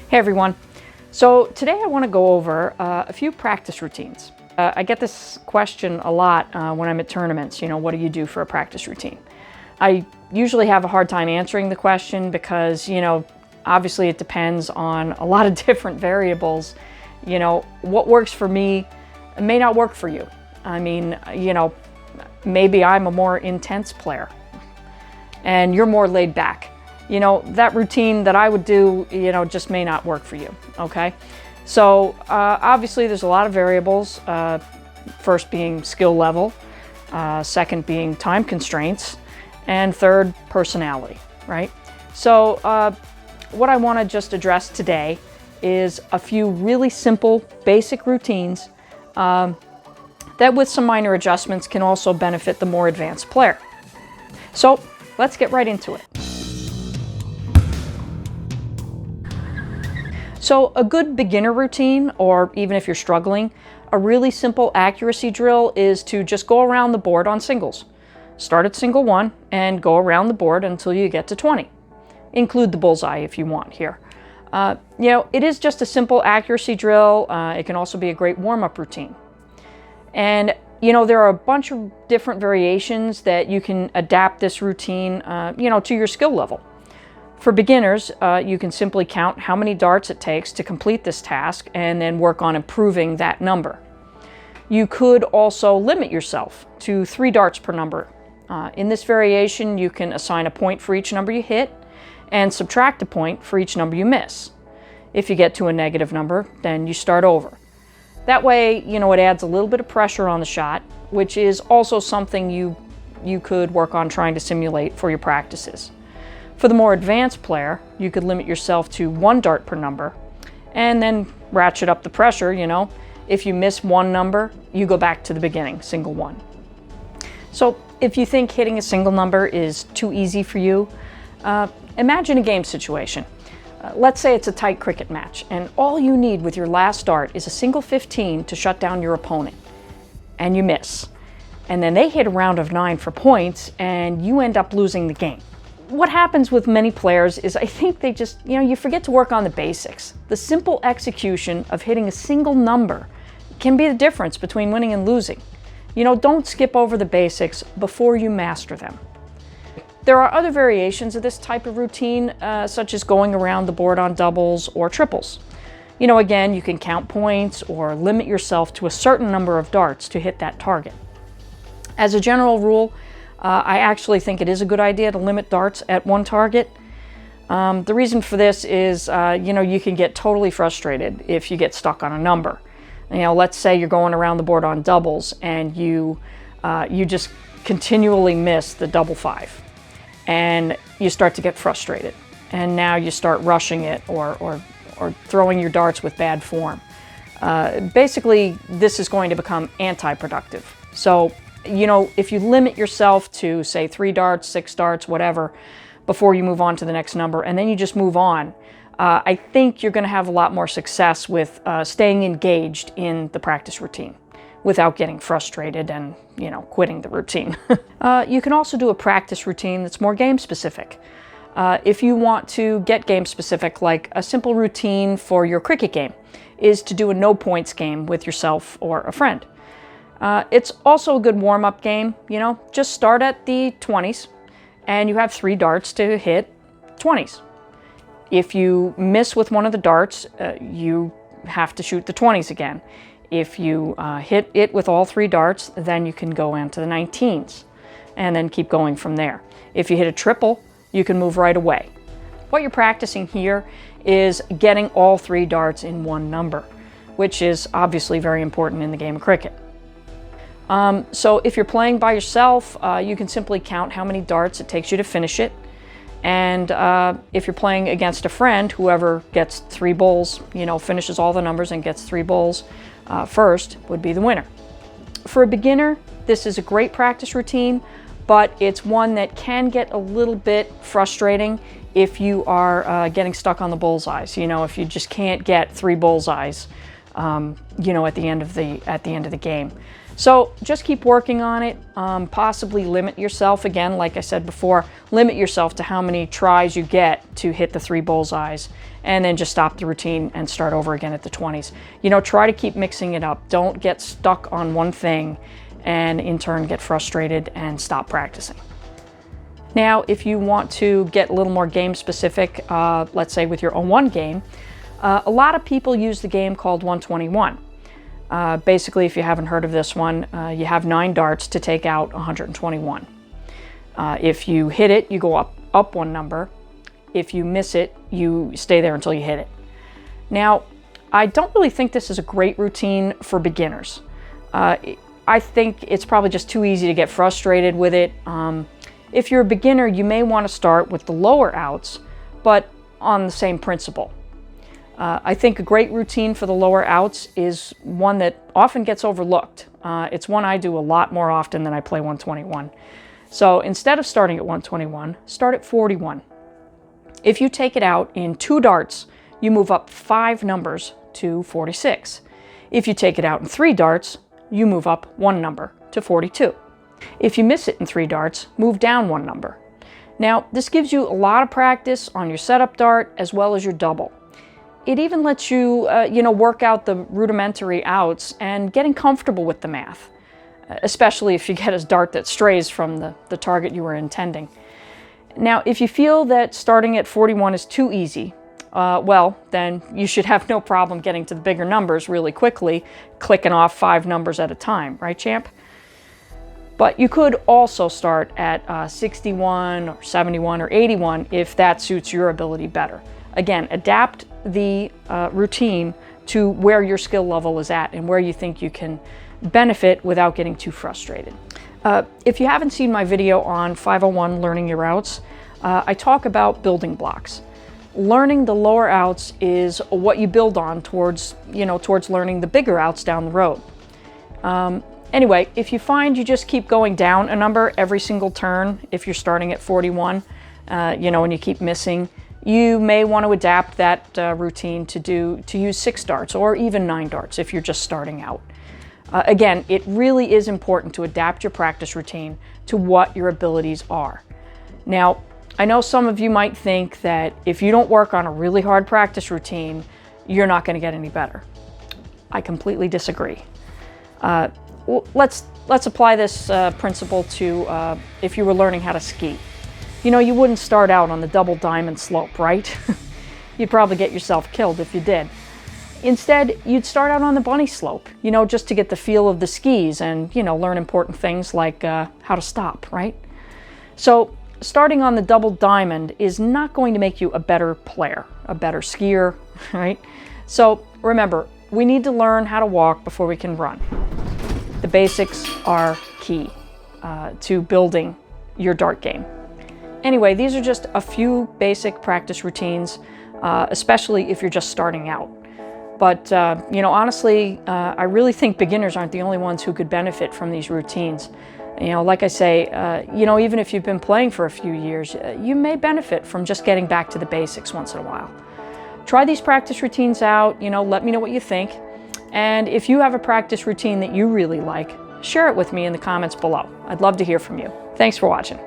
Hey everyone. So today I want to go over a few practice routines. I get this question a lot when I'm at tournaments, what do you do for a practice routine? I usually have a hard time answering the question because, obviously it depends on a lot of different variables. What works for me may not work for you. I mean, maybe I'm a more intense player and you're more laid back. That routine that I would do, just may not work for you, okay? So obviously there's a lot of variables, first being skill level, second being time constraints, and third, personality, right? So what I want to just address today is a few really simple, basic routines that with some minor adjustments can also benefit the more advanced player. So let's get right into it. So a good beginner routine, or even if you're struggling, a really simple accuracy drill is to just go around the board on singles. Start at single 1 and go around the board until you get to 20. Include the bullseye if you want here. It is just a simple accuracy drill. It can also be a great warm-up routine. And there are a bunch of different variations that you can adapt this routine, to your skill level. For beginners, you can simply count how many darts it takes to complete this task and then work on improving that number. You could also limit yourself to 3 darts per number. In this variation, you can assign a point for each number you hit and subtract a point for each number you miss. If you get to a negative number, then you start over. That way, it adds a little bit of pressure on the shot, which is also something you could work on trying to simulate for your practices. For the more advanced player, you could limit yourself to 1 dart per number and then ratchet up the pressure, If you miss one number, you go back to the beginning, single 1. So if you think hitting a single number is too easy for you, imagine a game situation. Let's say it's a tight cricket match and all you need with your last dart is a single 15 to shut down your opponent, and you miss. And then they hit a round of 9 for points and you end up losing the game. What happens with many players is I think they just, you forget to work on the basics. The simple execution of hitting a single number can be the difference between winning and losing. Don't skip over the basics before you master them. There are other variations of this type of routine, such as going around the board on doubles or triples. Again, you can count points or limit yourself to a certain number of darts to hit that target. As a general rule, I actually think it is a good idea to limit darts at 1 target. The reason for this is, you can get totally frustrated if you get stuck on a number. Let's say you're going around the board on doubles and you just continually miss the double 5. And you start to get frustrated. And now you start rushing it or throwing your darts with bad form. Basically, this is going to become anti-productive. So, if you limit yourself to, say, 3 darts, 6 darts, whatever, before you move on to the next number, and then you just move on, I think you're going to have a lot more success with staying engaged in the practice routine without getting frustrated and, quitting the routine. You can also do a practice routine that's more game-specific. If you want to get game-specific, like a simple routine for your cricket game is to do a no-points game with yourself or a friend. It's also a good warm-up game, just start at the 20s and you have 3 darts to hit 20s. If you miss with one of the darts, you have to shoot the 20s again. If you hit it with all 3 darts, then you can go into the 19s and then keep going from there. If you hit a triple, you can move right away. What you're practicing here is getting all 3 darts in one number, which is obviously very important in the game of cricket. So if you're playing by yourself, you can simply count how many darts it takes you to finish it. And if you're playing against a friend, whoever gets 3 bowls, finishes all the numbers and gets 3 bowls first would be the winner. For a beginner, this is a great practice routine, but it's one that can get a little bit frustrating if you are getting stuck on the bullseyes. If you just can't get 3 bullseyes, at the end of the game. So just keep working on it. Possibly limit yourself, again, like I said before, limit yourself to how many tries you get to hit the 3 bullseyes, and then just stop the routine and start over again at the 20s. You know, try to keep mixing it up. Don't get stuck on one thing and in turn get frustrated and stop practicing. Now, if you want to get a little more game specific, let's say with your own game, a lot of people use the game called 121. Basically, if you haven't heard of this one, you have 9 darts to take out 121. If you hit it, you go up 1 number. If you miss it, you stay there until you hit it. Now, I don't really think this is a great routine for beginners. I think it's probably just too easy to get frustrated with it. If you're a beginner, you may want to start with the lower outs, but on the same principle. I think a great routine for the lower outs is one that often gets overlooked. It's one I do a lot more often than I play 121. So instead of starting at 121, start at 41. If you take it out in 2 darts, you move up 5 numbers to 46. If you take it out in 3 darts, you move up 1 number to 42. If you miss it in 3 darts, move down 1 number. Now, this gives you a lot of practice on your setup dart as well as your double. It even lets you, work out the rudimentary outs and getting comfortable with the math, especially if you get a dart that strays from the target you were intending. Now, if you feel that starting at 41 is too easy, well, then you should have no problem getting to the bigger numbers really quickly, clicking off 5 numbers at a time, right, champ? But you could also start at 61 or 71 or 81 if that suits your ability better. Again, adapt the routine to where your skill level is at and where you think you can benefit without getting too frustrated. If you haven't seen my video on 501 Learning Your Outs, I talk about building blocks. Learning the lower outs is what you build on towards learning the bigger outs down the road. Anyway, if you find you just keep going down a number every single turn, if you're starting at 41, and you keep missing, you may want to adapt that routine to use 6 darts or even 9 darts if you're just starting out. Again, it really is important to adapt your practice routine to what your abilities are. Now, I know some of you might think that if you don't work on a really hard practice routine, you're not going to get any better. I completely disagree. Let's apply this principle to if you were learning how to ski. You wouldn't start out on the double diamond slope, right? You'd probably get yourself killed if you did. Instead, you'd start out on the bunny slope, just to get the feel of the skis and, learn important things like how to stop, right? So starting on the double diamond is not going to make you a better player, a better skier, right? So remember, we need to learn how to walk before we can run. The basics are key to building your dart game. Anyway, these are just a few basic practice routines, especially if you're just starting out. But, honestly, I really think beginners aren't the only ones who could benefit from these routines. Like I say, even if you've been playing for a few years, you may benefit from just getting back to the basics once in a while. Try these practice routines out, let me know what you think. And if you have a practice routine that you really like, share it with me in the comments below. I'd love to hear from you. Thanks for watching.